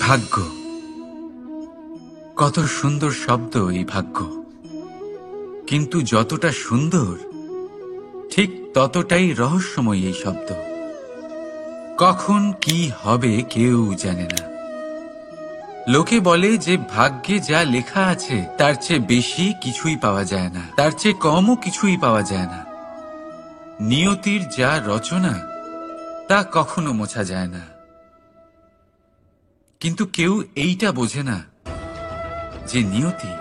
ভাগ্য, কত সুন্দর শব্দ এই ভাগ্য। কিন্তু যতটা সুন্দর ঠিক ততটাই রহস্যময় এই শব্দ। কখন কি হবে কেউ জানে না। লোকে বলে যে ভাগ্যে যা লেখা আছে তার চেয়ে বেশি কিছুই পাওয়া যায় না, তার চেয়ে কমও কিছুই পাওয়া যায় না। নিয়তির যা রচনা তা কখনো মোছা যায় না। কিন্তু কেউ এইটা বোঝে না যে নিয়তি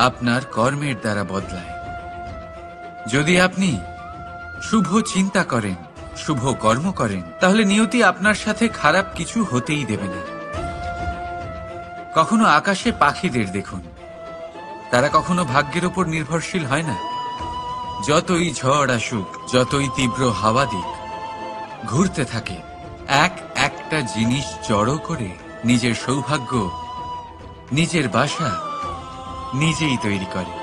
আপনার কর্মের দ্বারা বদলায়। যদি আপনি শুভ চিন্তা করেন, শুভ কর্ম করেন, তাহলে নিয়তি আপনার সাথে খারাপ কিছু হতেই দেবে না। কখনো আকাশে পাখিদের দেখুন, তারা কখনো ভাগ্যের ওপর নির্ভরশীল হয় না। যতই ঝড় আসুক, যতই তীব্র হাওয়া দিক, ঘুরতে থাকে, একটা জিনিস জড়ো করে নিজের সৌভাগ্য, নিজের বাসা নিজেই তৈরি করে।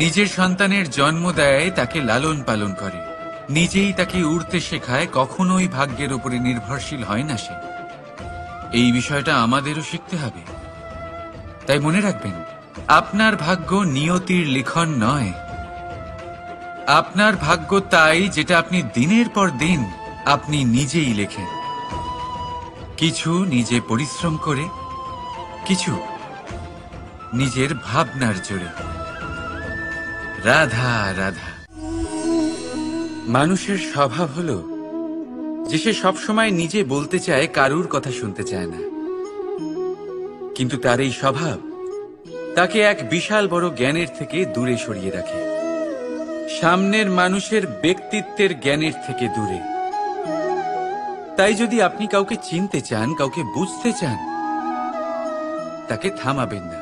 নিজের সন্তানের জন্ম দেয়, তাকে লালন পালন করে, নিজেই তাকে উড়তে শেখায়, কখনোই ভাগ্যের উপরে নির্ভরশীল হয় না সে। এই বিষয়টা আমাদেরও শিখতে হবে। তাই মনে রাখবেন, আপনার ভাগ্য নিয়তির লিখন নয়। আপনার ভাগ্য তাই যেটা আপনি দিনের পর দিন আপনি নিজেই লেখেন। কিছু নিজে পরিশ্রম করে, কিছু নিজের ভাবনার জোরে। রাধা রাধা। মানুষের স্বভাব হলো যে সে সবসময় নিজে বলতে চায়, কারুর কথা শুনতে চায় না। কিন্তু তার এই স্বভাব তাকে এক বিশাল বড় জ্ঞানের থেকে দূরে সরিয়ে রাখে, সামনের মানুষের ব্যক্তিত্বের জ্ঞানের থেকে দূরে। তাই যদি আপনি কাউকে চিনতে চান, কাউকে বুঝতে চান, তাকে থামাবেন না,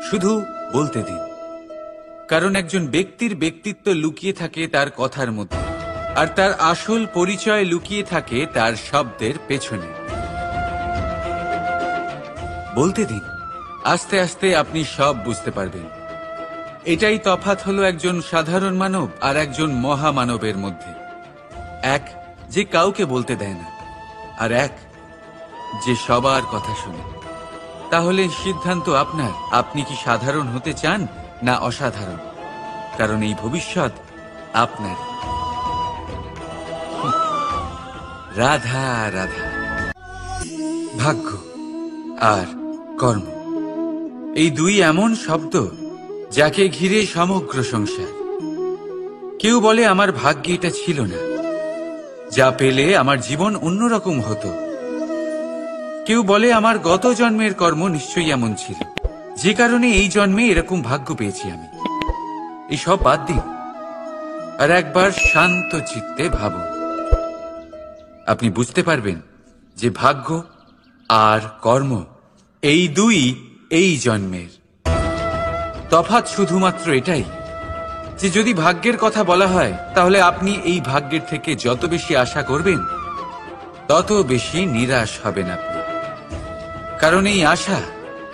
শুধু বলতে দিন। কারণ একজন ব্যক্তির ব্যক্তিত্ব লুকিয়ে থাকে তার কথার মধ্যে, আর তার আসল পরিচয় লুকিয়ে থাকে তার শব্দের পেছনে। বলতে দিন, আস্তে আস্তে আপনি সব বুঝতে পারবেন। এটাই তফাৎ হলো একজন সাধারণ মানব আর একজন মহামানবের মধ্যে। এক যে কাউকে বলতে দেয় না, আর এক যে সবার কথা শুনে। তাহলে সিদ্ধান্ত আপনার, আপনি কি সাধারণ হতে চান না অসাধারণ? কারণ এই ভবিষ্যৎ আপনার। রাধা রাধা। ভাগ্য আর কর্ম, এই দুই এমন শব্দ যাকে ঘিরে সমগ্র সংসার। কেউ বলে আমার ভাগ্যে এটা ছিল না, যা পেলে আমার জীবন অন্যরকম হতো। কেউ বলে আমার গত জন্মের কর্ম নিশ্চয়ই এমন ছিল, যে কারণে এই জন্মে এরকম ভাগ্য পেয়েছি আমি। এসব বাদ দিন আর একবার শান্ত চিত্তে ভাবুন। আপনি বুঝতে পারবেন যে ভাগ্য আর কর্ম এই দুই এই জন্মের। তফাৎ শুধুমাত্র এটাই যে যদি ভাগ্যের কথা বলা হয়, তাহলে আপনি এই ভাগ্যের থেকে যত বেশি আশা করবেন তত বেশি নিরাশ হবেন আপনি। কারণ এই আশা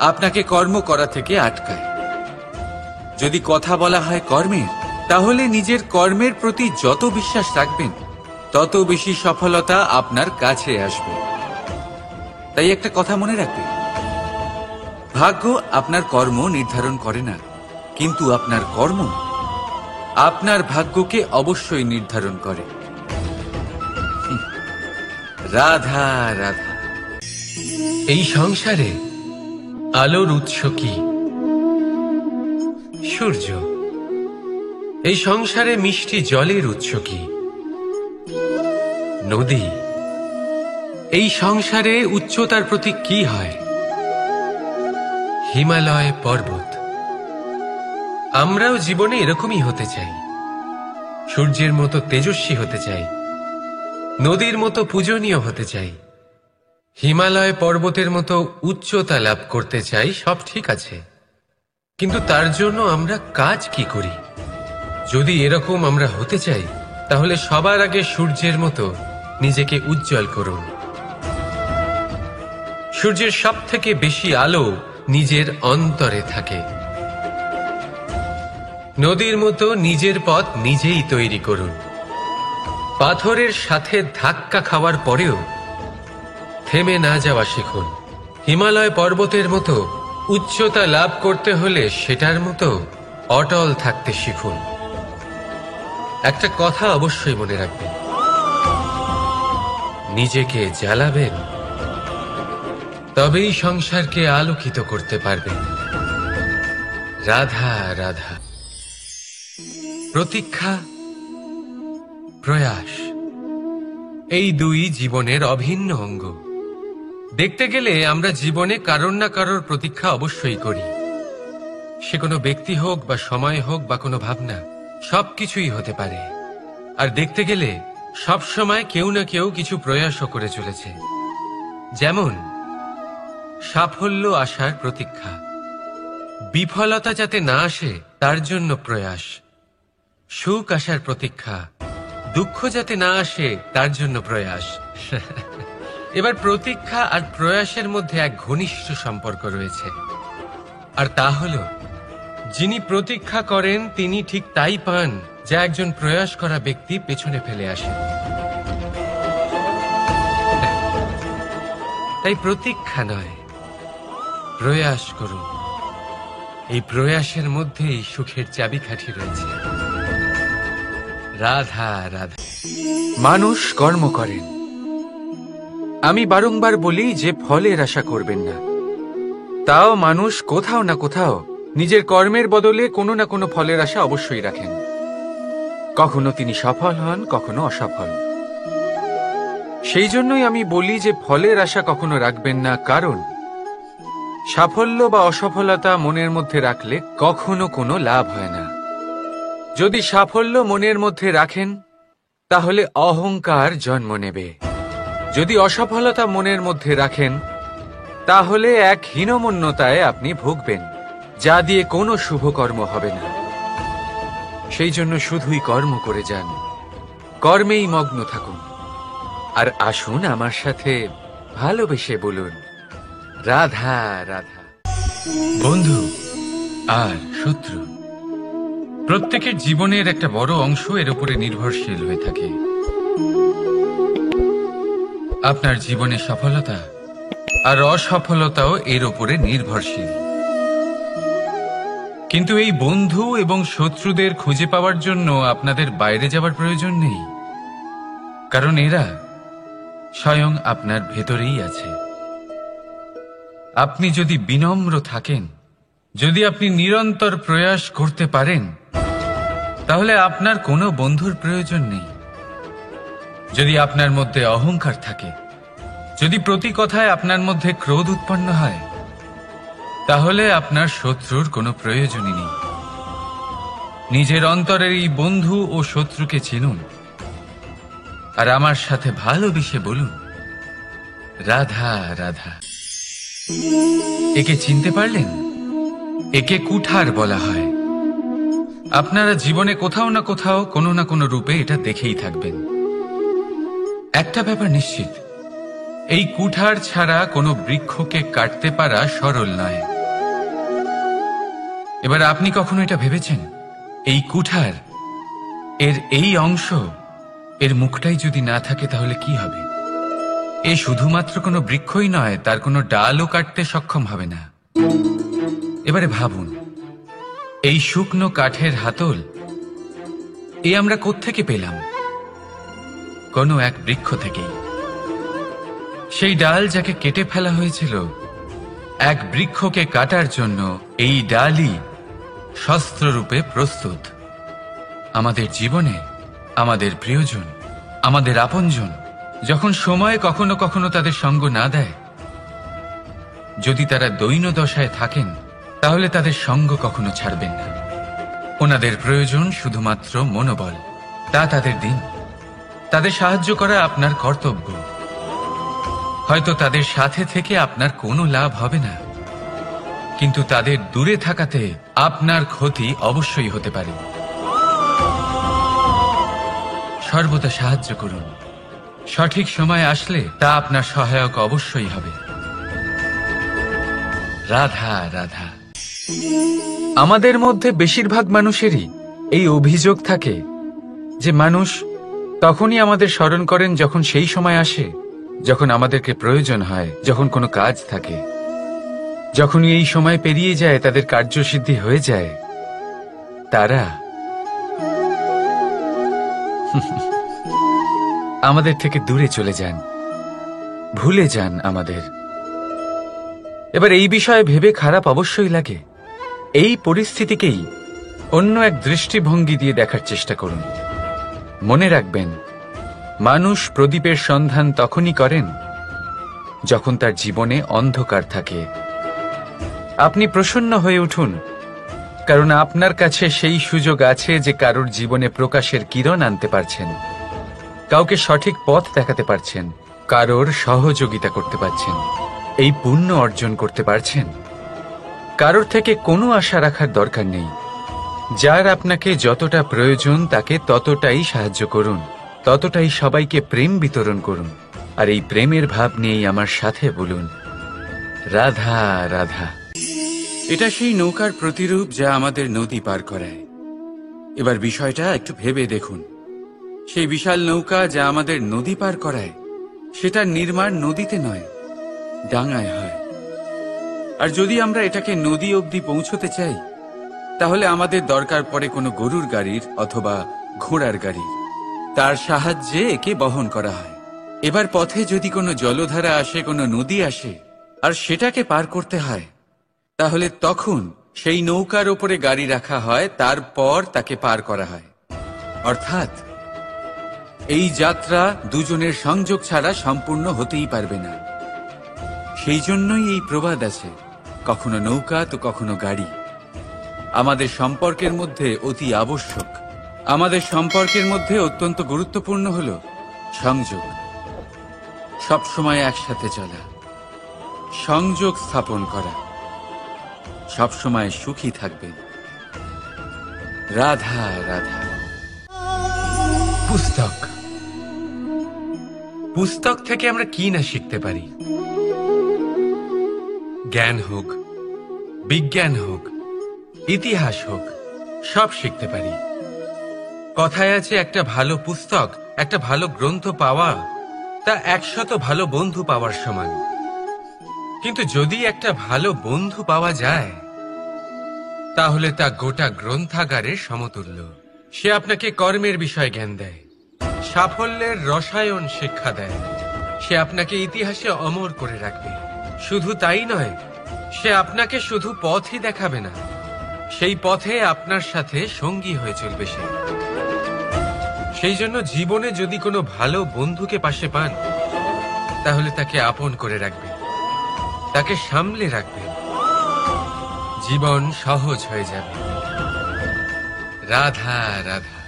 আপনাকে কর্ম করা থেকে আটকায়। যদি কথা বলা হয় কর্মের, তাহলে নিজের কর্মের প্রতি যত বিশ্বাস রাখবেন তত বেশি সফলতা আপনার কাছে আসবে। তাই একটা কথা মনে রাখবেন, ভাগ্য আপনার কর্ম নির্ধারণ করে না, কিন্তু আপনার কর্ম আপনার ভাগ্যকে অবশ্যই নির্ধারণ করে। রাধা রাধা। এই সংসারে আলোর উৎস কি? সূর্য। এই সংসারে মিষ্টি জলের উৎস কি? নদী। এই সংসারে উচ্চতার প্রতীক কি হয়? হিমালয় পর্বত। আমরাও জীবনে এরকমই হতে চাই, সূর্যের মতো তেজস্বী হতে চাই, নদীর মতো পূজনীয় হতে চাই, হিমালয় পর্বতের মতো উচ্চতা লাভ করতে চাই। সব ঠিক আছে, কিন্তু তার জন্য আমরা কাজ কি করি? যদি এরকম আমরা হতে চাই, তাহলে সবার আগে সূর্যের মতো নিজেকে উজ্জ্বল করুন। সূর্যের সব থেকে বেশি আলো নিজের অন্তরে থাকে। নদীর মতো নিজের পথ নিজেই তৈরি করুন। পাথরের সাথে ধাক্কা খাওয়ার পরেও থেমে না যাওয়া শিখুন। হিমালয় পর্বতের মতো উচ্চতা লাভ করতে হলে সেটার মতো অটল থাকতে শিখুন। একটা কথা অবশ্যই মনে রাখবেন, নিজেকে জ্বালাবেন তবেই সংসারকে আলোকিত করতে পারবেন। রাধা রাধা। প্রতীক্ষা, প্রয়াস, এই দুই জীবনের অভিন্ন অঙ্গ। দেখতে গেলে আমরা জীবনে কারোর না কারোর প্রতীক্ষা অবশ্যই করি। সে কোনো ব্যক্তি হোক বা সময় হোক বা কোনো ভাবনা, সবকিছুই হতে পারে। আর দেখতে গেলে সব সময় কেউ না কেউ কিছু প্রয়াসও করে চলেছে। যেমন সাফল্য আসার প্রতীক্ষা, বিফলতা যাতে না আসে তার জন্য প্রয়াস, সুখ আসার প্রতীক্ষা, দুঃখ যাতে না আসে তার জন্য প্রয়াস। এবার প্রতীক্ষা আর প্রয়াসের মধ্যে এক ঘনিষ্ঠ সম্পর্ক রয়েছে, আর তা হল যিনি প্রতীক্ষা করেন তিনি ঠিক তাই পান যা একজন প্রয়াস করা ব্যক্তি পেছনে ফেলে আসে। তাই প্রতীক্ষা নয়, প্রয়াস করুন। এই প্রয়াসের মধ্যেই সুখের চাবিকাঠি রয়েছে। রাধা রাধা। মানুষ কর্ম করেন। আমি বারংবার বলি যে ফলের আশা করবেন না। তাও মানুষ কোথাও না কোথাও নিজের কর্মের বদলে কোনো না কোনো ফলের আশা অবশ্যই রাখেন। কখনো তিনি সফল হন, কখনো অসফল। সেই জন্যই আমি বলি যে ফলের আশা কখনো রাখবেন না, কারণ সাফল্য বা অসফলতা মনের মধ্যে রাখলে কখনো কোনো লাভ হয় না। যদি সাফল্য মনের মধ্যে রাখেন তাহলে অহংকার জন্ম নেবে। যদি অসফলতা মনের মধ্যে রাখেন তাহলে এক হীনমন্যতায় আপনি ভুগবেন, যা দিয়ে কোনো শুভকর্ম হবে না। সেই জন্য শুধুই কর্ম করে যান, কর্মেই মগ্ন থাকুন। আর আসুন আমার সাথে ভালোবেসে বলুন, রাধা রাধা। বন্ধু আর শত্রু, প্রত্যেকের জীবনের একটা বড় অংশ এর উপরে নির্ভরশীল হয়ে থাকে। আপনার জীবনে সফলতা আর অসফলতাও এর উপরে নির্ভরশীল। কিন্তু এই বন্ধু এবং শত্রুদের খুঁজে পাওয়ার জন্য আপনাদের বাইরে যাওয়ার প্রয়োজন নেই, কারণ এরা স্বয়ং আপনার ভেতরেই আছে। আপনি যদি বিনম্র থাকেন, যদি আপনি নিরন্তর প্রয়াস করতে পারেন, তাহলে আপনার কোনো বন্ধুর প্রয়োজন নেই। যদি আপনার মধ্যে অহংকার থাকে, যদি প্রতি কথায় আপনার মধ্যে ক্রোধ উৎপন্ন হয়, তাহলে আপনার শত্রুর কোনো প্রয়োজনই নেই। নিজের অন্তরের এই বন্ধু ও শত্রুকে চিনুন, আর আমার সাথে ভালোবেসে বলুন, রাধা রাধা। একে চিনতে পারলেন? একে কুঠার বলা হয়। আপনারা জীবনে কোথাও না কোথাও কোনো না কোনো রূপে এটা দেখেই থাকবেন। একটা ব্যাপার নিশ্চিত, এই কুঠার ছাড়া কোনো বৃক্ষকে কাটতে পারা সরল নয়। এবার আপনি কখনো এটা ভেবেছেন, এই কুঠার, এর এই অংশ, এর মুখটাই যদি না থাকে তাহলে কি হবে? এ শুধুমাত্র কোনো বৃক্ষই নয়, তার কোনো ডালও কাটতে সক্ষম হবে না। এবারে ভাবুন, এই শুকনো কাঠের হাতল এ আমরা কোত্থেকে পেলাম? কোনো এক বৃক্ষ থেকেই। সেই ডাল যাকে কেটে ফেলা হয়েছিল এক বৃক্ষকে কাটার জন্য, এই ডালই শস্ত্ররূপে প্রস্তুত। আমাদের জীবনে আমাদের প্রিয়জন, আমাদের আপনজন যখন সময় কখনো কখনো তাদের সঙ্গ না দেয়, যদি তারা দৈন্য দশায় থাকেন, তাহলে তাদের সঙ্গ কখনো ছাড়বেন না। ওনাদের প্রয়োজন শুধুমাত্র মনোবল। তা তাদের দিন, তাদের সাহায্য করা আপনার কর্তব্য। হয়তো তাদের সাথে থেকে আপনার কোনো লাভ হবে না, কিন্তু তাদের দূরে থাকাতে আপনার ক্ষতি অবশ্যই হতে পারে। সর্বদা সাহায্য করুন। সঠিক সময় আসলে তা আপনার সহায়ক অবশ্যই হবে। রাধা রাধা। আমাদের মধ্যে বেশিরভাগ মানুষেরই এই অভিযোগ থাকে যে মানুষ তখনই আমাদের স্মরণ করেন যখন সেই সময় আসে যখন আমাদেরকে প্রয়োজন হয়, যখন কোনো কাজ থাকে, যখনই এই সময় পেরিয়ে যায়, তাদের কার্যসিদ্ধি হয়ে যায়, তারা আমাদের থেকে দূরে চলে যান, ভুলে যান আমাদের। এবার এই বিষয়ে ভেবে খারাপ অবশ্যই লাগে। এই পরিস্থিতিকেই অন্য এক দৃষ্টিভঙ্গি দিয়ে দেখার চেষ্টা করুন। মনে রাখবেন, মানুষ প্রদীপের সন্ধান তখনই করেন যখন তার জীবনে অন্ধকার থাকে। আপনি প্রসন্ন হয়ে উঠুন, কারণ আপনার কাছে সেই সুযোগ আছে যে কারোর জীবনে প্রকাশের কিরণ আনতে পারছেন, কাউকে সঠিক পথ দেখাতে পারছেন, কারোর সহযোগিতা করতে পারছেন, এই পুণ্য অর্জন করতে পারছেন। কারোর থেকে কোনো আশা রাখার দরকার নেই। যার আপনাকে যতটা প্রয়োজন তাকে ততটাই সাহায্য করুন, ততটাই সবাইকে প্রেম বিতরণ করুন। আর এই প্রেমের ভাব নিয়েই আমার সাথে বলুন, রাধা রাধা। এটা সেই নৌকার প্রতিরূপ যা আমাদের নদী পার করায়। এবার বিষয়টা একটু ভেবে দেখুন। সেই বিশাল নৌকা যা আমাদের নদী পার করায়, সেটার নির্মাণ নদীতে নয়, ডাঙায় হয়। আর যদি আমরা এটাকে নদী অবধি পৌঁছতে চাই, তাহলে আমাদের দরকার পড়ে কোনো গরুর গাড়ির অথবা ঘোড়ার গাড়ির। তার সাহায্যে একে বহন করা হয়। এবার পথে যদি কোনো জলধারা আসে, কোনো নদী আসে, আর সেটাকে পার করতে হয়, তাহলে তখন সেই নৌকার ওপরে গাড়ি রাখা হয়, তারপর তাকে পার করা হয়। অর্থাৎ এই যাত্রা দুজনের সংযোগ ছাড়া সম্পূর্ণ হতেই পারবে না। সেই জন্যই এই প্রবাদ আছে, কখনো নৌকা তো কখনো গাড়ি। আমাদের সম্পর্কের মধ্যে অতি আবশ্যক, আমাদের সম্পর্কের মধ্যে অত্যন্ত গুরুত্বপূর্ণ হল সংযোগ। সবসময় একসাথে চলা, সংযোগ স্থাপন করা। সবসময় সুখী থাকবেন। রাধা রাধা। পুস্তক, পুস্তক থেকে আমরা কি না শিখতে পারি। জ্ঞান হোক, বিজ্ঞান হোক, ইতিহাস হোক, সব শিখতে পারি। কথায় আছে, একটা ভালো পুস্তক, একটা ভালো গ্রন্থ পাওয়া তা 100 ভালো বন্ধু পাওয়ার সমান। কিন্তু যদি একটা ভালো বন্ধু পাওয়া যায়, তাহলে তা গোটা গ্রন্থাগারের সমতুল্য। সে আপনাকে কর্মের বিষয়ে জ্ঞান দেয়, সাফল্যের রসায়ন শিক্ষা দেয়। সে আপনাকে ইতিহাসে অমর করে রাখবে। শুধু তাই নয়, সে আপনাকে শুধু পথই দেখাবে না, সেই পথে আপনার সাথে সঙ্গী হয়ে চলবে সে। সেই জন্য জীবনে যদি কোনো ভালো বন্ধুকে পাশে পান, তাহলে তাকে আপন করে রাখবেন, তাকে সামলে রাখবেন। জীবন সহজ হয়ে যাবে। রাধা রাধা।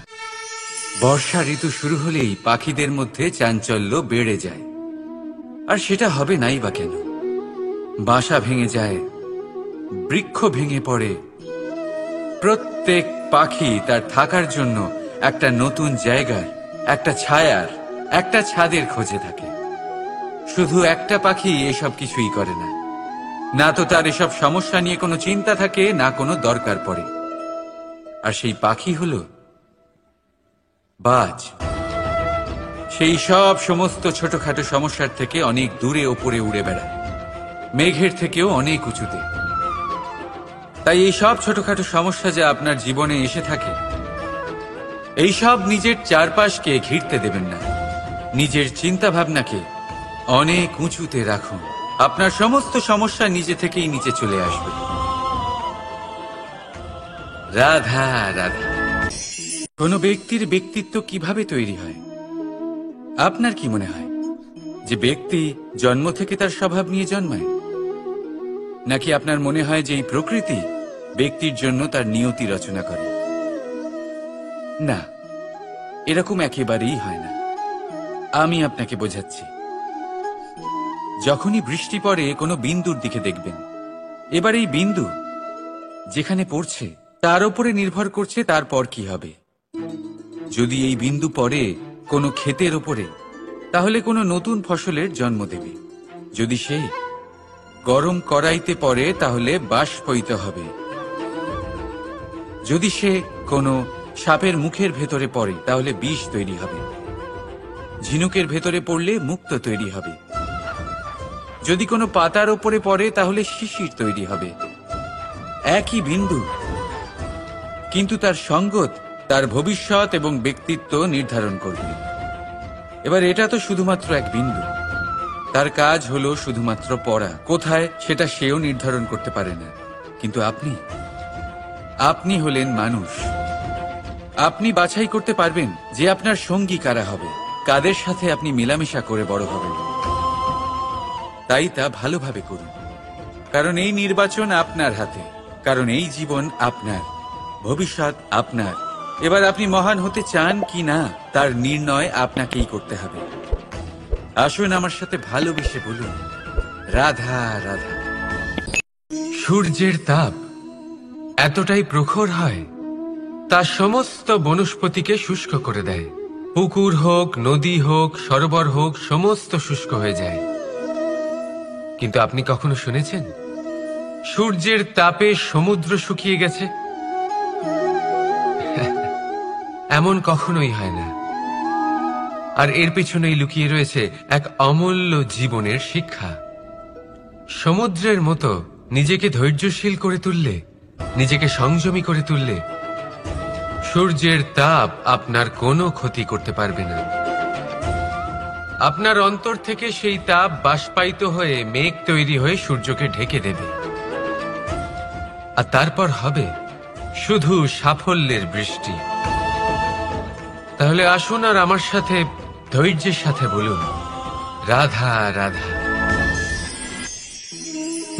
বর্ষা ঋতু শুরু হলেই পাখিদের মধ্যে চাঞ্চল্য বেড়ে যায়। আর সেটা হবে নাই বা কেন? বাসা ভেঙে যায়, বৃক্ষ ভেঙে পড়ে। প্রত্যেক পাখি তার থাকার জন্য একটা নতুন জায়গার, একটা ছায়ার, একটা ছাদের খোঁজে থাকে। শুধু একটা পাখি এসব কিছুই করে না। না তো তার এসব সমস্যা নিয়ে কোনো চিন্তা থাকে, না কোনো দরকার পড়ে। আর সেই পাখি হলো বাজ। সেই সব সমস্ত ছোটখাটো সমস্যার থেকে অনেক দূরে ওপরে উড়ে বেড়ায়, মেঘের থেকেও অনেক উঁচুতে। তাই এই সব ছোটখাটো সমস্যা যা আপনার জীবনে এসে থাকে, এই সব নিজের চারপাশকে ঘিরতে দেবেন না। নিজের চিন্তা ভাবনাকে অনেক উঁচুতে রাখুন। আপনার সমস্ত সমস্যা নিজে থেকেই নিচে চলে আসবে। রাধা রাধা। কোনো ব্যক্তির ব্যক্তিত্ব কিভাবে তৈরি হয়? আপনার কি মনে হয় যে ব্যক্তি জন্ম থেকে তার স্বভাব নিয়ে জন্মায়? নাকি আপনার মনে হয় যে এই প্রকৃতি ব্যক্তির জন্য তার নিয়তি রচনা করে? না, এরকম একেবারেই হয় না। আমি আপনাকে বোঝাচ্ছি। যখনই বৃষ্টি পড়ে কোনো বিন্দুর দিকে দেখবেন। এবার এই বিন্দু যেখানে পড়ছে তার উপরে নির্ভর করছে তারপর কি হবে। যদি এই বিন্দু পড়ে কোনো ক্ষেতের ওপরে, তাহলে কোনো নতুন ফসলের জন্ম দেবে। যদি সে গরম কড়াইতে পড়ে, তাহলে বাষ্পীত হবে। যদি সে কোনো সাপের মুখের ভেতরে পড়ে, তাহলে বিষ তৈরি হবে। ঝিনুকের ভেতরে পড়লে মুক্ত তৈরি হবে। যদি কোনো পাতার ওপরে পড়ে তাহলে শিশির তৈরি হবে। একই বিন্দু, কিন্তু তার সঙ্গত তার ভবিষ্যৎ এবং ব্যক্তিত্ব নির্ধারণ করবে। এবার এটা তো শুধুমাত্র এক বিন্দু, তার কাজ হলো শুধুমাত্র পড়া। কোথায় সেটা সেও নির্ধারণ করতে পারে না। কিন্তু আপনি হলেন মানুষ। আপনি বাছাই করতে পারবেন যে আপনার সঙ্গী কারা হবে, কাদের সাথে আপনি মেলামেশা করে বড় হবেন। তাই তা ভালোভাবে করুন, কারণ এই নির্বাচন আপনার হাতে, কারণ এই জীবন আপনার, ভবিষ্যৎ আপনার। এবার আপনি মহান হতে চান কি না তার নির্ণয় আপনাকেই করতে হবে। আসুন আমার সাথে ভালোবেসে বলুন, রাধা রাধা। সূর্যের তাপ এতটাই প্রখর হয়, তা সমস্ত বনস্পতিকে শুষ্ক করে দেয়। পুকুর হোক, নদী হোক, সরোবর হোক, সমস্ত শুষ্ক হয়ে যায়। কিন্তু আপনি কখনো শুনেছেন সূর্যের তাপে সমুদ্র শুকিয়ে গেছে? এমন কখনোই হয় না। আর এর পেছনেই লুকিয়ে রয়েছে এক অমূল্য জীবনের শিক্ষা। সমুদ্রের মতো নিজেকে ধৈর্যশীল করে তুললে, নিজেকে সংযমী করে তুললে, সূর্যের তাপ আপনার কোনো ক্ষতি করতে পারবে না। আপনার অন্তর থেকে সেই তাপ বাষ্পায়িত হয়ে মেঘ তৈরি হয়ে সূর্যকে ঢেকে দেবে, আর তারপর হবে শুধু সাফল্যের বৃষ্টি। তাহলে আসুন আর আমার সাথে ধৈর্যের সাথে বলুন, রাধা রাধা।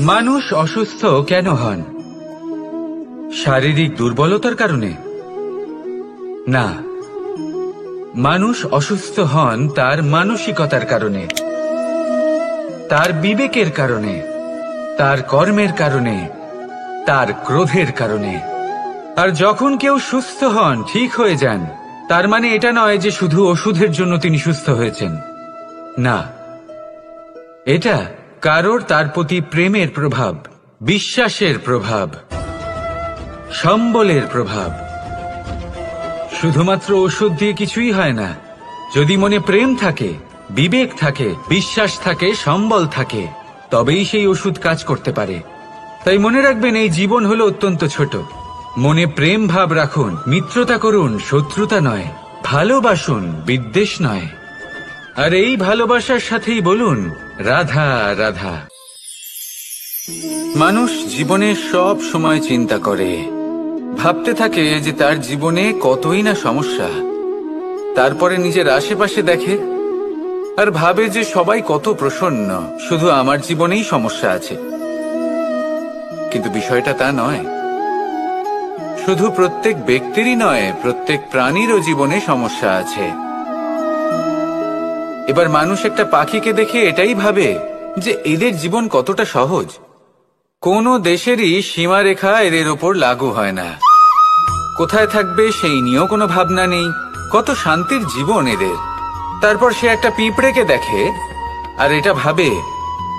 মানুষ অসুস্থ কেন হন? শারীরিক দুর্বলতার কারণে? না, মানুষ অসুস্থ হন তার মানসিকতার কারণে, তার বিবেকের কারণে, তার কর্মের কারণে, তার ক্রোধের কারণে। আর যখন কেউ সুস্থ হন, ঠিক হয়ে যান, তার মানে এটা নয় যে শুধু ওষুধের জন্য তিনি সুস্থ হয়েছেন। না, এটা কারোর তার প্রতি প্রেমের প্রভাব, বিশ্বাসের প্রভাব, সম্বলের প্রভাব। শুধুমাত্র ওষুধ দিয়ে কিছুই হয় না। যদি মনে প্রেম থাকে, বিবেক থাকে, বিশ্বাস থাকে, সম্বল থাকে, তবেই সেই ওষুধ কাজ করতে পারে। তাই মনে রাখবেন, এই জীবন হলো অত্যন্ত ছোট। মনে প্রেম ভাব রাখুন, মিত্রতা করুন, শত্রুতা নয়। ভালোবাসুন, বিদ্বেষ নয়। আর এই ভালোবাসার সাথেই বলুন, রাধা রাধা। মানুষ জীবনে সব সময় চিন্তা করে, ভাবতে থাকে যে তার জীবনে কতই না সমস্যা। তারপরে নিজের আশেপাশে দেখে আর ভাবে যে সবাই কত প্রসন্ন, শুধু আমার জীবনেই সমস্যা আছে। কিন্তু বিষয়টা তা নয়। শুধু প্রত্যেক ব্যক্তিরই নয়, প্রত্যেক প্রাণীরও জীবনে সমস্যা আছে। এবার মানুষ একটা পাখিকে দেখে এটাই ভাবে যে এদের জীবন কতটা সহজ। কোনো দেশেরই সীমারেখা এদের ওপর লাগু হয় না। কোথায় থাকবে সেই নিয়েও কোনো ভাবনা নেই। কত শান্তির জীবন এদের। তারপর সে একটা পিঁপড়েকে দেখে আর এটা ভাবে,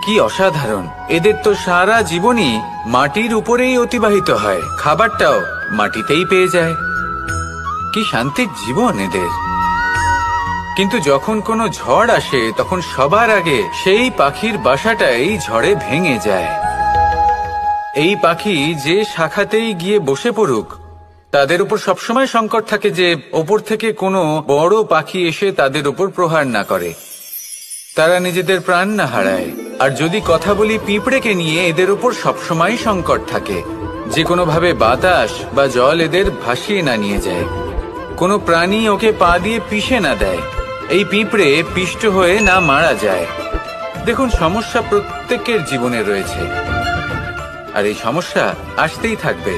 কি অসাধারণ, এদের তো সারা জীবনই মাটির উপরেই অতিবাহিত হয়, খাবারটাও মাটিতেই পেয়ে যায়। কি শান্তির জীবন এদের। কিন্তু যখন কোনো ঝড় আসে, তখন সবার আগে সেই পাখির বাসাটাই ঝড়ে ভেঙে যায়। এই পাখি যে শাখাতেই গিয়ে বসে পড়ুক, তাদের উপর সবসময় সংকট থাকে যে ওপর থেকে কোনো বড় পাখি এসে তাদের উপর প্রহার না করে, তারা নিজেদের প্রাণ না হারায়। আর যদি কথা বলি পিঁপড়েকে নিয়ে, এদের উপর সবসময় সংকট থাকে যে কোনোভাবে বাতাস বা জল এদের ভাসিয়ে না নিয়ে যায়, কোনো প্রাণী ওকে পা দিয়ে পিষে না দেয়, এই পিঁপড়ে পিষ্ট হয়ে না মারা যায়। দেখুন, সমস্যা প্রত্যেকের জীবনে রয়েছে, আর এই সমস্যা আসতেই থাকবে।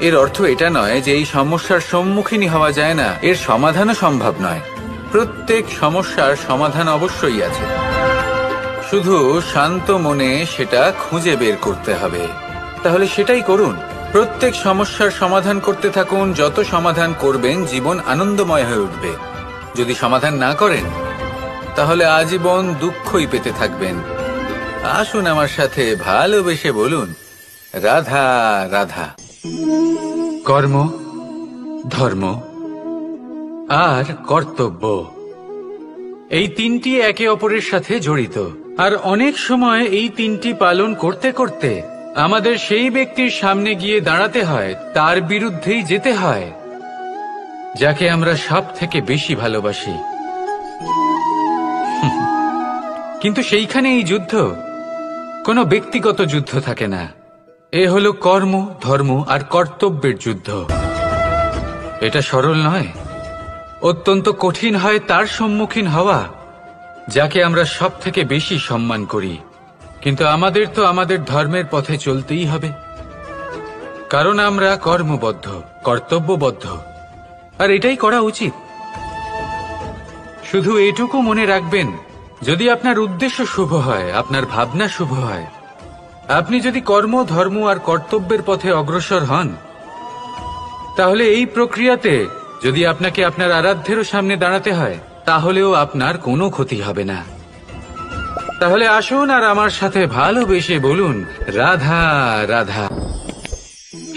এর অর্থ এটা নয় যে এই সমস্যার সম্মুখীন হওয়া যায় না, এর সমাধানও সম্ভব নয়। প্রত্যেক সমস্যার সমাধান অবশ্যই আছে, শুধু শান্ত মনে সেটা খুঁজে বের করতে হবে। তাহলে সেটাই করুন, প্রত্যেক সমস্যার সমাধান করতে থাকুন। যত সমাধান করবেন, জীবন আনন্দময় হয়ে উঠবে। যদি সমাধান না করেন, তাহলে আজীবন দুঃখই পেতে থাকবেন। আসুন আমার সাথে ভালোবেসে বলুন, রাধা রাধা। কর্ম, ধর্ম আর কর্তব্য, এই তিনটি একে অপরের সাথে জড়িত, আর অনেক সময় এই তিনটি পালন করতে করতে আমাদের সেই ব্যক্তির সামনে গিয়ে দাঁড়াতে হয়, তার বিরুদ্ধেই যেতে হয় যাকে আমরা সব থেকে বেশি ভালোবাসি। কিন্তু সেইখানে এই যুদ্ধ কোনো ব্যক্তিগত যুদ্ধ থাকে না, এ হলো কর্ম, ধর্ম আর কর্তব্যের যুদ্ধ। এটা সরল নয়, অত্যন্ত কঠিন হয় তার সম্মুখীন হওয়া যাকে আমরা সব থেকে বেশি সম্মান করি। কিন্তু আমাদের তো আমাদের ধর্মের পথে চলতেই হবে, কারণ আমরা কর্মবদ্ধ, কর্তব্যবদ্ধ, আর এটাই করা উচিত। শুধু এটুকু মনে রাখবেন, যদি আপনার উদ্দেশ্য শুভ হয়, আপনার ভাবনা শুভ হয়, আপনি যদি কর্ম, ধর্ম আর কর্তব্যের পথে অগ্রসর হন, তাহলে এই প্রক্রিয়াতে যদি আপনাকে আপনার আরাধ্যেরও সামনে দাঁড়াতে হয়, তাহলেও আপনার কোনো ক্ষতি হবে না। তাহলে আসুন আর আমার সাথে ভালোবেসে বলুন, রাধা রাধা।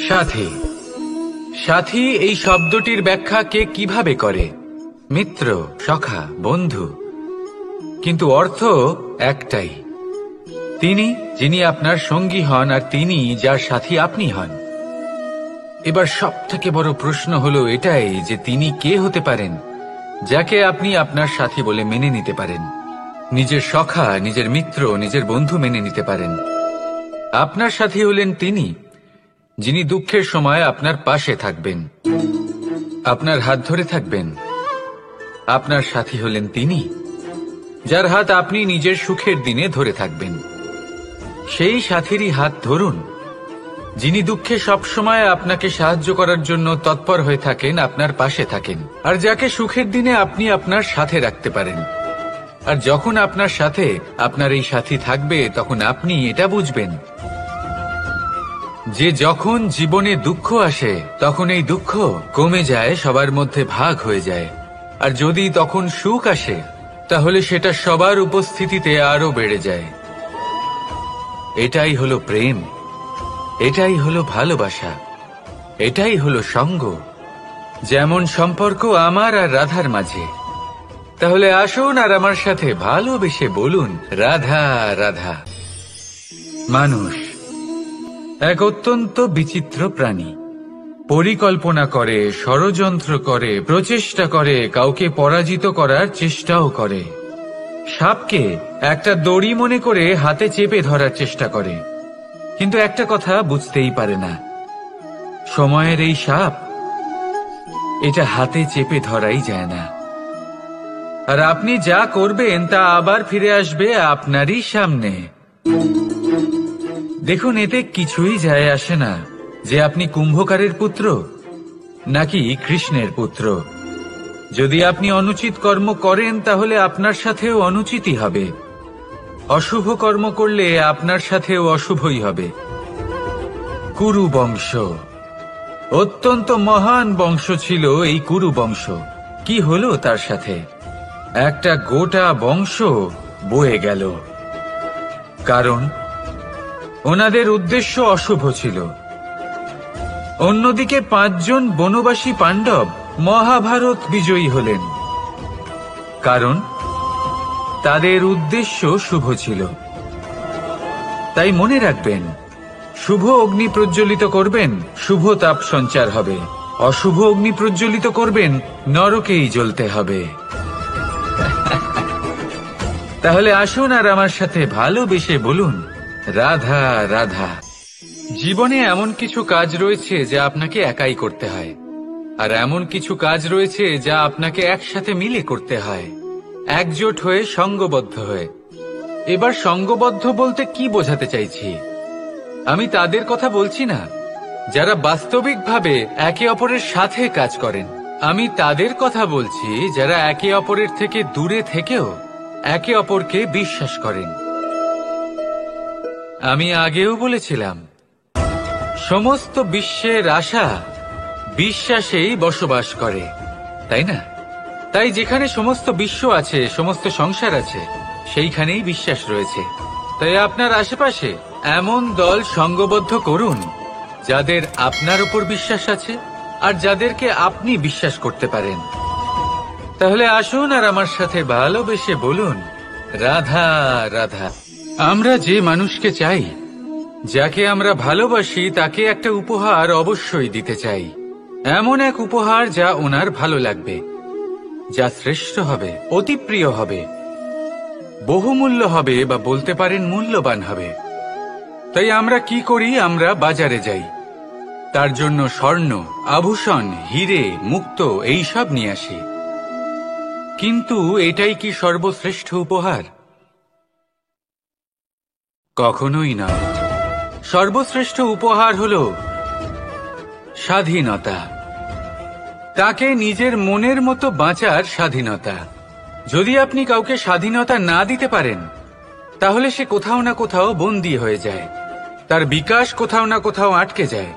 সাথী। সাথী এই শব্দটির ব্যাখ্যা কে কিভাবে করে? মিত্র, সখা, বন্ধু। কিন্তু অর্থ একটাই, তিনি যিনি আপনার সঙ্গী হন আর তিনি যার সাথী আপনি হন। এবার সব থেকে বড় প্রশ্ন হলো এটাই যে তিনি কে হতে পারেন যাকে আপনি আপনার সাথী বলে মেনে নিতে পারেন, নিজের সখা, নিজের মিত্র, নিজের বন্ধু মেনে নিতে পারেন। আপনার সাথী হলেন তিনি যিনি দুঃখের সময় আপনার পাশে থাকবেন, আপনার হাত ধরে থাকবেন। আপনার সাথী হলেন তিনি যার হাত আপনি নিজের সুখের দিনে ধরে থাকবেন। সেই সাথীরই হাত ধরুন যিনি দুঃখে সবসময় আপনাকে সাহায্য করার জন্য তৎপর হয়ে থাকেন, আপনার পাশে থাকেন, আর যাকে সুখের দিনে আপনি আপনার সাথে রাখতে পারেন। আর যখন আপনার সাথে আপনার এই সাথী থাকবে, তখন আপনি এটা বুঝবেন যে যখন জীবনে দুঃখ আসে, তখন এই দুঃখ কমে যায়, সবার মধ্যে ভাগ হয়ে যায়। আর যদি তখন সুখ আসে, তাহলে সেটা সবার উপস্থিতিতে আরো বেড়ে যায়। এটাই হলো প্রেম, এটাই হলো ভালোবাসা, এটাই হলো সঙ্গ, যেমন সম্পর্ক আমার আর রাধার মাঝে। তাহলে আসুন আর আমার সাথে ভালোবেসে বলুন, রাধা রাধা। মানুষ এক অত্যন্ত বিচিত্র প্রাণী, পরিকল্পনা করে, ষড়যন্ত্র করে, প্রচেষ্টা করে, কাউকে পরাজিত করার চেষ্টাও করে। সাপকে একটা দড়ি মনে করে হাতে চেপে ধরার চেষ্টা করে, কিন্তু একটা কথা বুঝতেই পারে না, সময়ের এই সাপ, এটা হাতে চেপে ধরাই যায় না। আর আপনি যা করবেন তা আবার ফিরে আসবে আপনারই সামনে। দেখুন, এতে কিছুই যায় আসে না যে আপনি কুম্ভকারের পুত্র নাকি কৃষ্ণের পুত্র। যদি আপনি অনুচিত কর্ম করেন, তাহলে আপনার সাথেও অনুচিতই হবে। অশুভ কর্ম করলে আপনার সাথেও অশুভই হবে। কুরু বংশ অত্যন্ত মহান বংশ ছিল। এই কুরু বংশ কি হলো তার সাথে? একটা গোটা বংশ বয়ে গেল, কারণ ওনাদের উদ্দেশ্য অশুভ ছিল। অন্যদিকে 5 জন বনবাসী পাণ্ডব মহাভারত বিজয়ী হলেন, কারণ তাদের উদ্দেশ্য শুভ ছিল। তাই মনে রাখবেন, শুভ অগ্নি প্রজ্বলিত করবেন, শুভ তাপ সঞ্চার হবে। অশুভ অগ্নি প্রজ্বলিত করবেন, নরকেই জ্বলতে হবে। তাহলে আসুন আর আমার সাথে ভালোবেসে বলুন, রাধা রাধা। জীবনে এমন কিছু কাজ রয়েছে যা আপনাকে একাই করতে হয়, আর এমন কিছু কাজ রয়েছে যা আপনাকে একসাথে মিলে করতে হয়, একজোট হয়ে, সঙ্গবদ্ধ হয়ে। এবার সঙ্গবদ্ধ বলতে কি বোঝাতে চাইছি? আমি তাদের কথা বলছি না যারা বাস্তবিকভাবে একে অপরের সাথে কাজ করেন। আমি তাদের কথা বলছি যারা একে অপরের থেকে দূরে থেকেও একে অপরকে বিশ্বাস করেন। আমি আগেও বলেছিলাম, সমস্ত বিশ্বের আশা বিশ্বাসেই বসবাস করে, তাই না? তাই যেখানে সমস্ত বিশ্ব আছে, সমস্ত সংসার আছে, সেইখানেই বিশ্বাস রয়েছে। তাই আপনার আশেপাশে এমন দল সঙ্গবদ্ধ করুন যাদের আপনার উপর বিশ্বাস আছে আর যাদেরকে আপনি বিশ্বাস করতে পারেন। তাহলে আসুন আর আমার সাথে ভালোবেসে বলুন, রাধা রাধা। আমরা যে মানুষকে চাই, যাকে আমরা ভালোবাসি, তাকে একটা উপহার অবশ্যই দিতে চাই। এমন এক উপহার যা ওনার ভালো লাগবে, যা শ্রেষ্ঠ হবে, অতি প্রিয় হবে, বহুমূল্য হবে, বা বলতে পারেন মূল্যবান হবে। তাই আমরা কি করি? আমরা বাজারে যাই, তার জন্য স্বর্ণ, আভূষণ, হিরে, মুক্ত এইসব নিয়ে আসি। কিন্তু এটাই কি সর্বশ্রেষ্ঠ উপহার? কখনোই নয়। সর্বশ্রেষ্ঠ উপহার হলো স্বাধীনতা, তাকে নিজের মনের মতো বাঁচার স্বাধীনতা। যদি আপনি কাউকে স্বাধীনতা না দিতে পারেন, তাহলে সে কোথাও না কোথাও বন্দী হয়ে যায়, তার বিকাশ কোথাও না কোথাও আটকে যায়।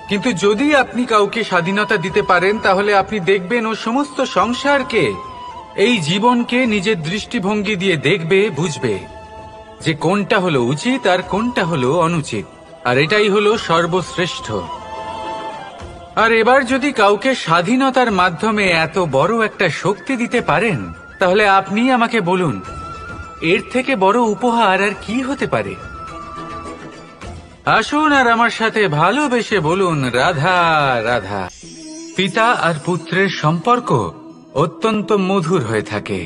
কিন্তু যদি আপনি কাউকে স্বাধীনতা দিতে পারেন, তাহলে আপনি দেখবেন ও সমস্ত সংসারকে, এই জীবনকে নিজের দৃষ্টিভঙ্গি দিয়ে দেখবে, বুঝবে যে কোনটা হলো উচিত আর কোনটা হলো অনুচিত। আর এটাই হলো সর্বশ্রেষ্ঠ। আর এবার যদি কাউকে স্বাধীনতার মাধ্যমে এত বড় একটা শক্তি দিতে পারেন, তাহলে আপনি আমাকে বলুন, এর থেকে বড় উপহার আর কি হতে পারে? আসুন আর আমার সাথে ভালোবেসে বলুন, রাধা রাধা। পিতা আর পুত্রের সম্পর্ক অত্যন্ত মধুর হয়ে থাকে।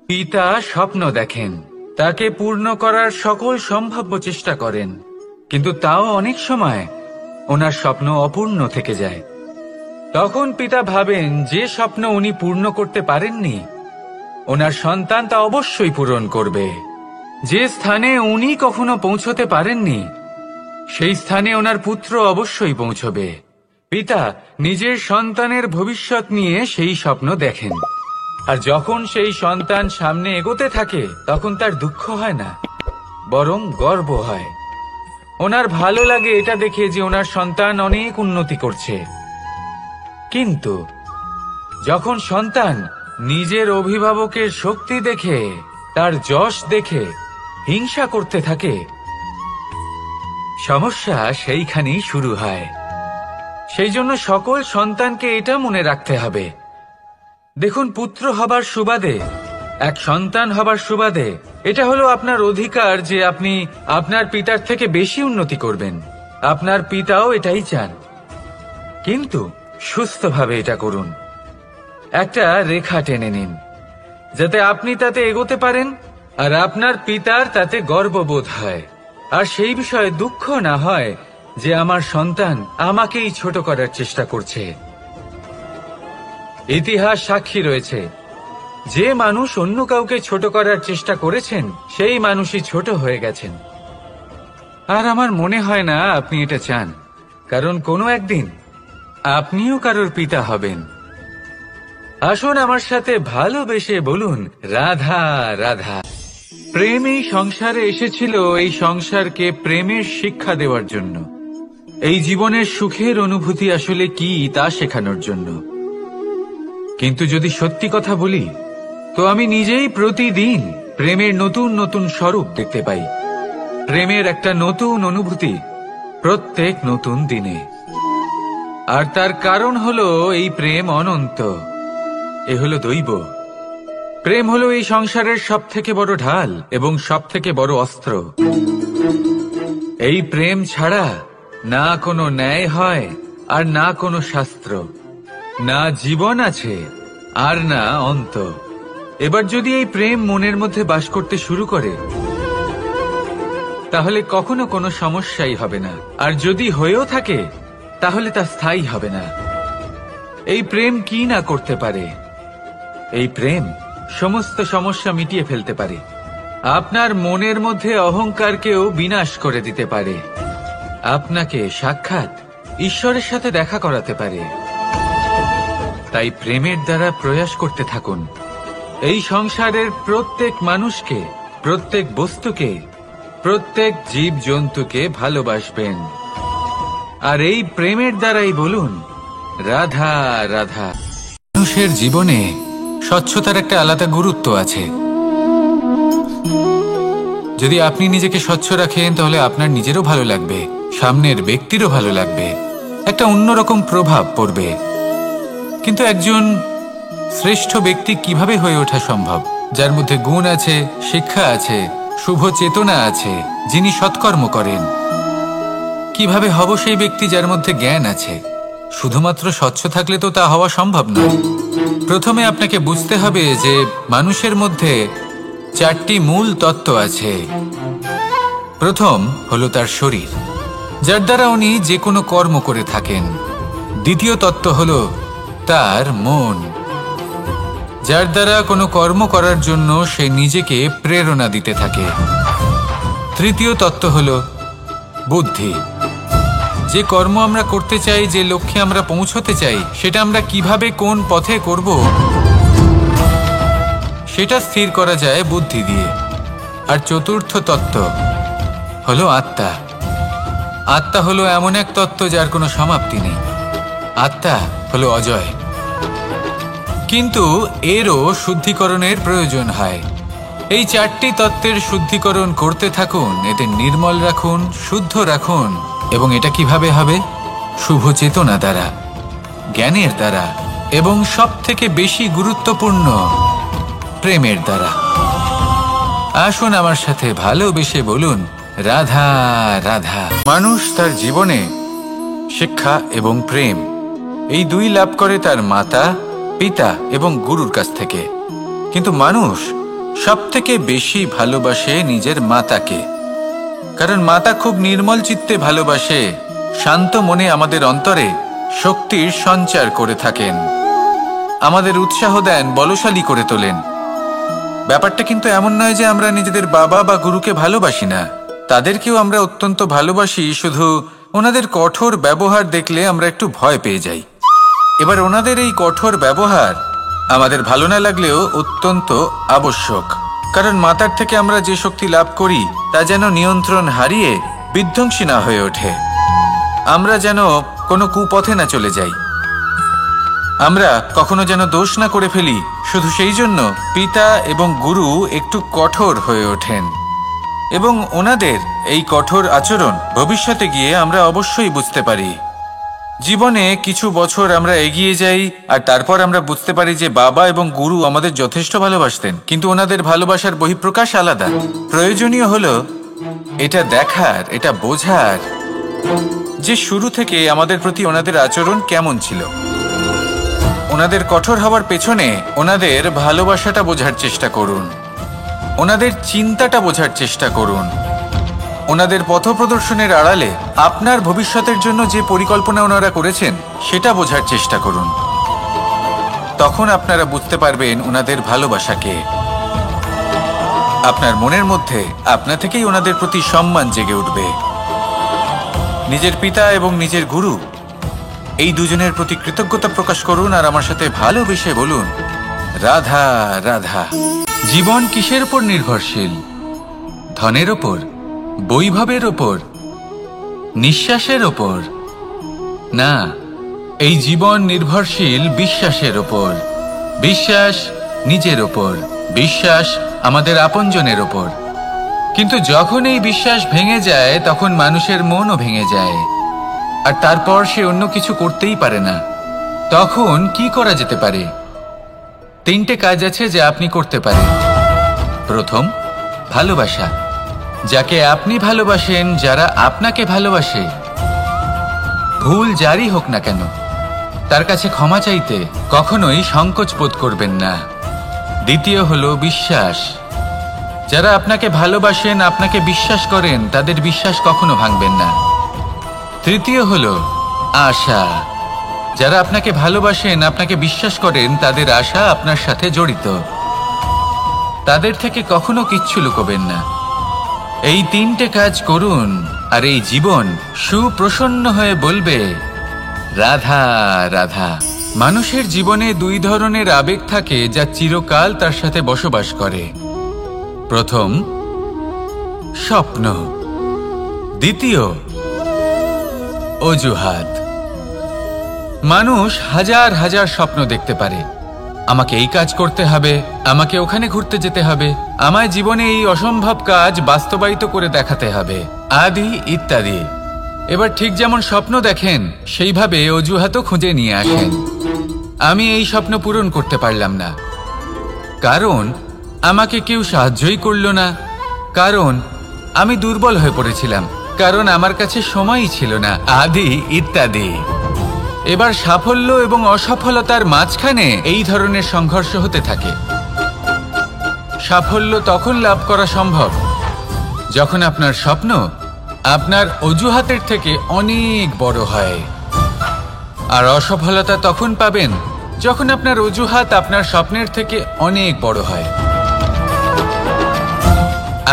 পিতা স্বপ্ন দেখেন, তাকে পূর্ণ করার সকল সম্ভাব্য চেষ্টা করেন, কিন্তু তাও অনেক সময় ওনার স্বপ্ন অপূর্ণ থেকে যায়। তখন পিতা ভাবেন যে স্বপ্ন উনি পূর্ণ করতে পারেননি, ওনার সন্তান তা অবশ্যই পূরণ করবে। যে স্থানে উনি কখনো পৌঁছতে পারেননি, সেই স্থানে ওনার পুত্র অবশ্যই পৌঁছবে। পিতা নিজের সন্তানের ভবিষ্যৎ নিয়ে সেই স্বপ্ন দেখেন, আর যখন সেই সন্তান সামনে এগোতে থাকে, তখন তার দুঃখ হয় না, বরং গর্ব হয়। ওনার ভালো লাগে এটা দেখে যে ওনার সন্তান অনেক উন্নতি করছে। কিন্তু যখন সন্তান নিজের অভিভাবকের শক্তি দেখে, তার যশ দেখে হিংসা করতে থাকে, সমস্যা সেইখানেই শুরু হয়। সেই জন্য সকল সন্তানকে এটা মনে রাখতে হবে, দেখুন, পুত্র হবার সুবাদে, এক সন্তান হবার সুবাদে, এটা হলো আপনার অধিকার যে আপনি আপনার পিতার থেকে বেশি উন্নতি করবেন। আপনার পিতাও এটাই চান, কিন্তু সুস্থভাবে এটা করুন। একটা রেখা টেনে নিন, যাতে আপনি তাতে এগোতে পারেন, আর আপনার পিতার তাতে গর্ববোধ হয়, আর সেই বিষয়ে দুঃখ না হয় যে আমার সন্তান আমাকেই ছোট করার চেষ্টা করছে। ইতিহাস সাক্ষী রয়েছে, যে মানুষ অন্য কাউকে ছোট করার চেষ্টা করেছেন, সেই মানুষই ছোট হয়ে গেছেন। আর আমার মনে হয় না আপনি এটা চান, কারণ কোনো একদিন আপনিও কারোর পিতা হবেন। আসুন আমার সাথে ভালোবেসে বলুন, রাধা রাধা। প্রেম এই সংসারে এসেছিল এই সংসারকে প্রেমের শিক্ষা দেওয়ার জন্য, এই জীবনের সুখের অনুভূতি আসলে কি তা শেখানোর জন্য। কিন্তু যদি সত্যি কথা বলি, তো আমি নিজেই প্রতিদিন প্রেমের নতুন নতুন স্বরূপ দেখতে পাই, প্রেমের একটা নতুন অনুভূতি প্রত্যেক নতুন দিনে। আর তার কারণ হলো এই প্রেম অনন্ত, এ হলো দৈব। প্রেম হলো এই সংসারের সব থেকে বড় ঢাল এবং সব থেকে বড় অস্ত্র। এই প্রেম ছাড়া না কোনো ন্যায় হয়, আর না কোনো শাস্ত্র, না জীবন আছে, আর না অন্ত। এবার যদি এই প্রেম মনের মধ্যে বাস করতে শুরু করে, তাহলে কখনো কোনো সমস্যাই হবে না, আর যদি হয়েও থাকে, তাহলে তা স্থায়ী হবে না। এই প্রেম কি না করতে পারে? এই প্রেম সমস্ত সমস্যা মিটিয়ে ফেলতে পারে, আপনার মনের মধ্যে অহংকারকেও বিনাশ করে দিতে পারে, আপনাকে সাক্ষাৎ ঈশ্বরের সাথে দেখা করাতে পারে। তাই প্রেমের দ্বারা প্রয়াস করতে থাকুন, এই সংসারের প্রত্যেক মানুষকে, প্রত্যেক বস্তুকে, প্রত্যেক জীব জন্তুকে ভালোবাসবেন। আর এই প্রেমের দ্বারাই বলুন, রাধা রাধা। মানুষের জীবনে স্বচ্ছতার একটা আলাদা গুরুত্ব আছে। যদি আপনি নিজেকে স্বচ্ছ রাখেন, তাহলে আপনার নিজেরও ভালো লাগবে, সামনের ব্যক্তিরও ভালো লাগবে, একটা অন্যরকম প্রভাব পড়বে। কিন্তু একজন শ্রেষ্ঠ ব্যক্তি কিভাবে হয়ে ওঠা সম্ভব? যার মধ্যে গুণ আছে, শিক্ষা আছে, শুভ চেতনা আছে, যিনি সৎকর্ম করেন। কিভাবে হব সেই ব্যক্তি যার মধ্যে জ্ঞান আছে? শুধুমাত্র স্বচ্ছ থাকলে তো তা হওয়া সম্ভব নয়। প্রথমে আপনাকে বুঝতে হবে যে মানুষের মধ্যে 4টি মূল তত্ত্ব আছে। প্রথম হলো তার শরীর, যার দ্বারা উনি যে কোনো কর্ম করে থাকেন। দ্বিতীয় তত্ত্ব হলো তার মন, যার দ্বারা কোনো কর্ম করার জন্য সে নিজেকে প্রেরণা দিতে থাকে। তৃতীয় তত্ত্ব হলো বুদ্ধি, যে কর্ম আমরা করতে চাই, যে লক্ষ্যে আমরা পৌঁছতে চাই, সেটা আমরা কিভাবে কোন পথে করব সেটা স্থির করা যায় বুদ্ধি দিয়ে। আর চতুর্থ তত্ত্ব হলো আত্মা। আত্মা হলো এমন এক তত্ত্ব যার কোনো সমাপ্তি নেই। আত্মা হলো অজয়, কিন্তু এরও শুদ্ধিকরণের প্রয়োজন হয়। এই 4টি তত্ত্বের শুদ্ধিকরণ করতে থাকুন, এতে নির্মল রাখুন, শুদ্ধ রাখুন। এবং এটা কিভাবে হবে? শুভ চেতনা দ্বারা, জ্ঞানের দ্বারা, এবং সবথেকে বেশি গুরুত্বপূর্ণ প্রেমের দ্বারা। আসুন আমার সাথে ভালোবেসে বলুন, রাধা রাধা। মানুষ তার জীবনে শিক্ষা এবং প্রেম এই দুই লাভ করে তার মাতা, পিতা এবং গুরুর কাছ থেকে। কিন্তু মানুষ সবথেকে বেশি ভালোবাসে নিজের মাতাকে, কারণ মাতা খুব নির্মল চিত্তে ভালোবাসে, শান্ত মনে আমাদের অন্তরে শক্তির সঞ্চার করে থাকেন, আমাদের উৎসাহ দেন, বলশালী করে তোলেন। ব্যাপারটা কিন্তু এমন নয় যে আমরা নিজেদের বাবা বা গুরুকে ভালোবাসি না, তাদেরকেও আমরা অত্যন্ত ভালোবাসি, শুধু ওনাদের কঠোর ব্যবহার দেখলে আমরা একটু ভয় পেয়ে যাই। এবার ওনাদের এই কঠোর ব্যবহার আমাদের ভালো না লাগলেও অত্যন্ত আবশ্যক, কারণ মাতার থেকে আমরা যে শক্তি লাভ করি তা যেন নিয়ন্ত্রণ হারিয়ে বিধ্বংসী না হয়ে ওঠে, আমরা যেন কোনো কুপথে না চলে যাই, আমরা কখনো যেন দোষ না করে ফেলি। শুধু সেই জন্য পিতা এবং গুরু একটু কঠোর হয়ে ওঠেন, এবং ওনাদের এই কঠোর আচরণ ভবিষ্যতে গিয়ে আমরা অবশ্যই বুঝতে পারি। জীবনে কিছু বছর আমরা এগিয়ে যাই আর তারপর আমরা বুঝতে পারি যে বাবা এবং গুরু আমাদের যথেষ্ট ভালোবাসতেন, কিন্তু ওনাদের ভালোবাসার বহিঃপ্রকাশ আলাদা। প্রয়োজনীয় হলো এটা দেখার, এটা বোঝার যে শুরু থেকে আমাদের প্রতি ওনাদের আচরণ কেমন ছিল। ওনাদের কঠোর হওয়ার পেছনে ওনাদের ভালোবাসাটা বোঝার চেষ্টা করুন, ওনাদের চিন্তাটা বোঝার চেষ্টা করুন, ওনাদের পথপ্রদর্শনের আড়ালে আপনার ভবিষ্যতের জন্য যে পরিকল্পনা ওনারা করেছেন সেটা বোঝার চেষ্টা করুন। তখন আপনারা বুঝতে পারবেন ওনাদের ভালোবাসাকে। আপনার মনের মধ্যে আপনা থেকেই ওনাদের প্রতি সম্মান জেগে উঠবে। নিজের পিতা এবং নিজের গুরু এই দুজনের প্রতি কৃতজ্ঞতা প্রকাশ করুন আর আমার সাথে ভালোবেসে বলুন, রাধা রাধা। জীবন কিসের উপর নির্ভরশীল? ধনের ওপর, বৈভবের ওপর, নিঃশ্বাসের ওপর? না, এই জীবন নির্ভরশীল বিশ্বাসের ওপর। বিশ্বাস নিজের ওপর, বিশ্বাস আমাদের আপনজনের ওপর। কিন্তু যখন এই বিশ্বাস ভেঙে যায় তখন মানুষের মনও ভেঙে যায়, আর তারপর সে অন্য কিছু করতেই পারে না। তখন কি করা যেতে পারে? 3টে কাজ আছে যা আপনি করতে পারেন। প্রথম, ভালোবাসা। যাকে আপনি ভালোবাসেন, যারা আপনাকে ভালোবাসে, ভুল যারই হোক না কেন, তার কাছে ক্ষমা চাইতে কখনোই সংকোচ বোধ করবেন না। দ্বিতীয় হলো বিশ্বাস। যারা আপনাকে ভালোবাসেন, আপনাকে বিশ্বাস করেন, তাদের বিশ্বাস কখনো ভাঙবেন না। তৃতীয় হলো আশা। যারা আপনাকে ভালোবাসেন, আপনাকে বিশ্বাস করেন, তাদের আশা আপনার সাথে জড়িত, তাদের থেকে কখনো কিচ্ছু লুকোবেন না। এই 3টে কাজ করুন আর এই জীবন সুপ্রসন্ন হয়ে বলবে, রাধা রাধা। মানুষের জীবনে 2 ধরনের আবেগ থাকে যা চিরকাল তার সাথে বসবাস করে। প্রথম, স্বপ্ন। দ্বিতীয়, অজুহাত। মানুষ হাজার হাজার স্বপ্ন দেখতে পারে। আমাকে এই কাজ করতে হবে, আমাকে ওখানে ঘুরতে যেতে হবে, আমায় জীবনে এই অসম্ভব কাজ বাস্তবায়িত করে দেখাতে হবে, আদি ইত্যাদি। এবার ঠিক যেমন স্বপ্ন দেখেন সেইভাবে অজুহাতও খুঁজে নিয়ে আসেন। আমি এই স্বপ্ন পূরণ করতে পারলাম না, কারণ আমাকে কেউ সাহায্যই করল না, কারণ আমি দুর্বল হয়ে পড়েছিলাম, কারণ আমার কাছে সময়ই ছিল না, আদি ইত্যাদি। এবার সাফল্য এবং অসফলতার মাঝখানে এই ধরনের সংঘর্ষ হতে থাকে। সাফল্য তখন লাভ করা সম্ভব যখন আপনার স্বপ্ন আপনার অজুহাতের থেকে অনেক বড় হয়, আর অসফলতা তখন পাবেন যখন আপনার অজুহাত আপনার স্বপ্নের থেকে অনেক বড় হয়।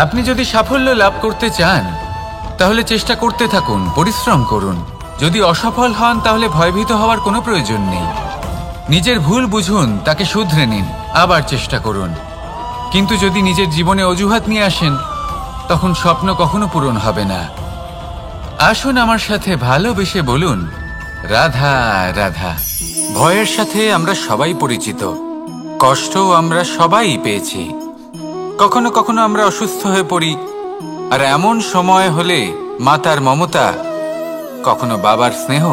আপনি যদি সাফল্য লাভ করতে চান তাহলে চেষ্টা করতে থাকুন, পরিশ্রম করুন। যদি অসফল হন তাহলে ভয়ভীত হওয়ার কোনো প্রয়োজন নেই। নিজের ভুল বুঝুন, তাকে শুধরে নিন, আবার চেষ্টা করুন। কিন্তু যদি নিজের জীবনে অজুহাত নিয়ে আসেন তখন স্বপ্ন কখনো পূরণ হবে না। আসুন আমার সাথে ভালোবেসে বলুন, রাধা রাধা। ভয়ের সাথে আমরা সবাই পরিচিত, কষ্টও আমরা সবাই পেয়েছি। কখনো কখনো আমরা অসুস্থ হয়ে পড়ি, আর এমন সময় হলে মাতার মমতা, কখনো বাবার স্নেহ,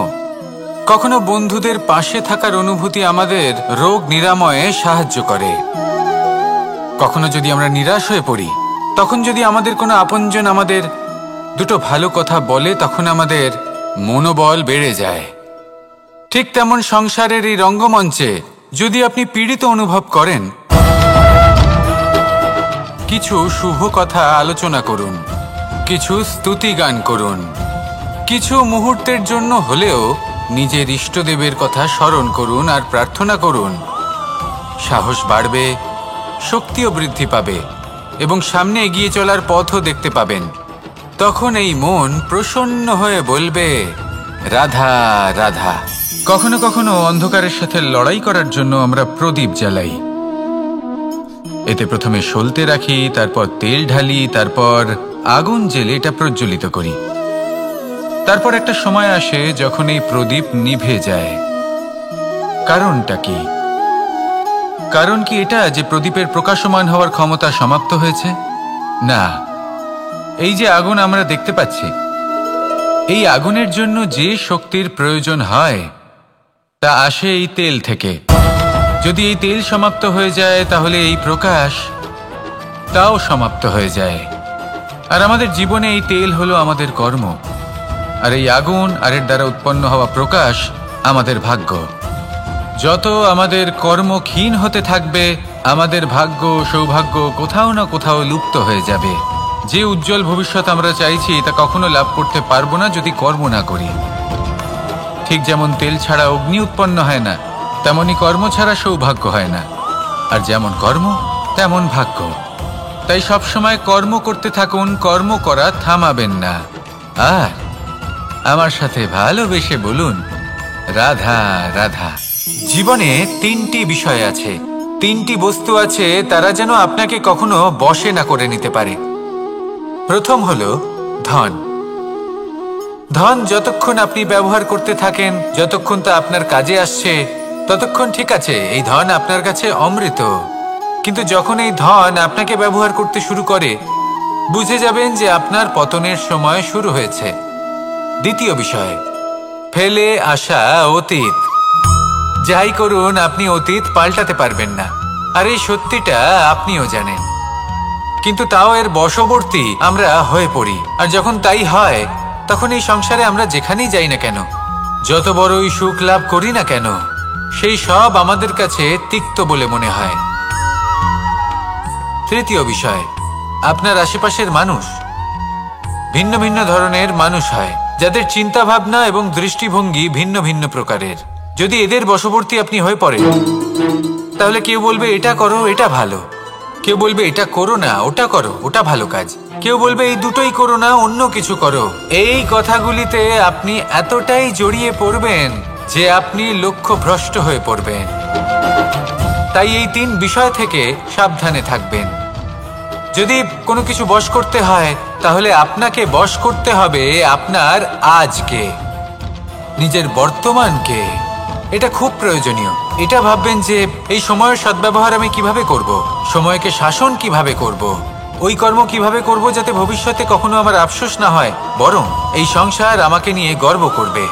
কখনো বন্ধুদের পাশে থাকার অনুভূতি আমাদের রোগ নিরাময়ে সাহায্য করে। কখনো যদি আমরা নিরাশ হয়ে পড়ি, তখন যদি আমাদের কোনো আপনজন আমাদের দুটো ভালো কথা বলে, তখন আমাদের মনোবল বেড়ে যায়। ঠিক তেমন সংসারের এই রঙ্গমঞ্চে যদি আপনি পীড়িত অনুভব করেন, কিছু শুভ কথা আলোচনা করুন, কিছু স্তুতি গান করুন, কিছু মুহূর্তের জন্য হলেও নিজের ইষ্টদেবের কথা স্মরণ করুন আর প্রার্থনা করুন। সাহস বাড়বে, শক্তিও বৃদ্ধি পাবে এবং সামনে এগিয়ে চলার পথও দেখতে পাবেন। তখন এই মন প্রসন্ন হয়ে বলবে, রাধা রাধা। কখনো কখনো অন্ধকারের সাথে লড়াই করার জন্য আমরা প্রদীপ জ্বালাই। এতে প্রথমে সলতে রাখি, তারপর তেল ঢালি, তারপর আগুন জেলে এটা প্রজ্বলিত করি। তারপর একটা সময় আসে যখন এই প্রদীপ নিভে যায়। কারণটা কি? কারণ কি এটা যে প্রদীপের প্রকাশমান হওয়ার ক্ষমতা সমাপ্ত হয়েছে? না, এই যে আগুন আমরা দেখতে পাচ্ছি, এই আগুনের জন্য যে শক্তির প্রয়োজন হয় তা আসে এই তেল থেকে। যদি এই তেল সমাপ্ত হয়ে যায় তাহলে এই প্রকাশ তাও সমাপ্ত হয়ে যায়। আর আমাদের জীবনে এই তেল হলো আমাদের কর্ম, আর এই আগুন আর এর দ্বারা উৎপন্ন হওয়া প্রকাশ আমাদের ভাগ্য। যত আমাদের কর্ম ক্ষীণ হতে থাকবে, আমাদের ভাগ্য সৌভাগ্য কোথাও না কোথাও লুপ্ত হয়ে যাবে। যে উজ্জ্বল ভবিষ্যৎ আমরা চাইছি তা কখনো লাভ করতে পারবো না যদি কর্ম না করি। ঠিক যেমন তেল ছাড়া অগ্নি উৎপন্ন হয় না, তেমনি কর্ম ছাড়া সৌভাগ্য হয় না। আর যেমন কর্ম তেমন ভাগ্য। তাই সবসময় কর্ম করতে থাকুন, কর্ম করা থামাবেন না। আর আমার সাথে ভালোবেসে বলুন, রাধা রাধা। জীবনে তিনটি বিষয় আছে, তিনটি বস্তু আছে, তারা যেন আপনাকে কখনো বশে না করে নিতে পারে। প্রথম হলো ধন। ধন যতক্ষণ আপনি ব্যবহার করতে থাকেন, যতক্ষণ তা আপনার কাজে আসছে, ততক্ষণ ঠিক আছে, এই ধন আপনার কাছে অমৃত। কিন্তু যখন এই ধন আপনাকে ব্যবহার করতে শুরু করে, বুঝে যাবেন যে আপনার পতনের সময় শুরু হয়েছে। দ্বিতীয় বিষয়, ফেলে আসা অতীত। যাই করুন, আপনি অতীত পাল্টাতে পারবেন না, আর এই সত্যিটা আপনিও জানেন। কিন্তু তাও এর বশবর্তী আমরা হয়ে পড়ি। আর যখন তাই হয়, তখন এই সংসারে আমরা যেখানেই যাই না কেন, যত বড়ই সুখ লাভ করি না কেন, সেই সব আমাদের কাছে তিক্ত বলে মনে হয়। তৃতীয় বিষয়, আপনার আশেপাশের মানুষ ভিন্ন ভিন্ন ধরনের মানুষ হয়, যাদের চিন্তা ভাবনা এবং দৃষ্টিভঙ্গি ভিন্ন ভিন্ন প্রকারের। যদি এদের বশবর্তী আপনি হয়ে পড়েন, তাহলে কেউ বলবে এটা করো, এটা ভালো। কেউ বলবে এটা করো না, ওটা করো, ওটা ভালো কাজ। কেউ বলবে এই দুটোই করো না, অন্য কিছু করো। এই কথাগুলিতে আপনি এতটাই জড়িয়ে পড়বেন যে আপনি লক্ষ্যভ্রষ্ট হয়ে পড়বেন। তাই এই তিন বিষয় থেকে সাবধানে থাকবেন। যদি কোনো কিছু বশ করতে হয়, তাহলে আপনাকে বশ করতে হবে আপনার আজকে, নিজের বর্তমানকে। এটা খুব প্রয়োজনীয়। এটা ভাববেন যে এই সময়ের সদ্ব্যবহার আমি কিভাবে করব, সময়কে শাসন কিভাবে করব, ওই কর্ম কিভাবে করব যাতে ভবিষ্যতে কখনো আমার আফসোস না হয়, বরং এই সংসার আমাকে নিয়ে গর্ব করবে,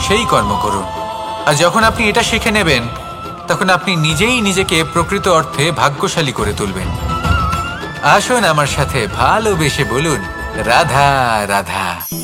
সেই কর্ম করুন। আর যখন আপনি এটা শিখে নেবেন, তখন আপনি নিজেই নিজেকে প্রকৃত অর্থে ভাগ্যশালী করে তুলবেন। আসুন আমার সাথে ভালোবেসে বলুন, রাধা রাধা।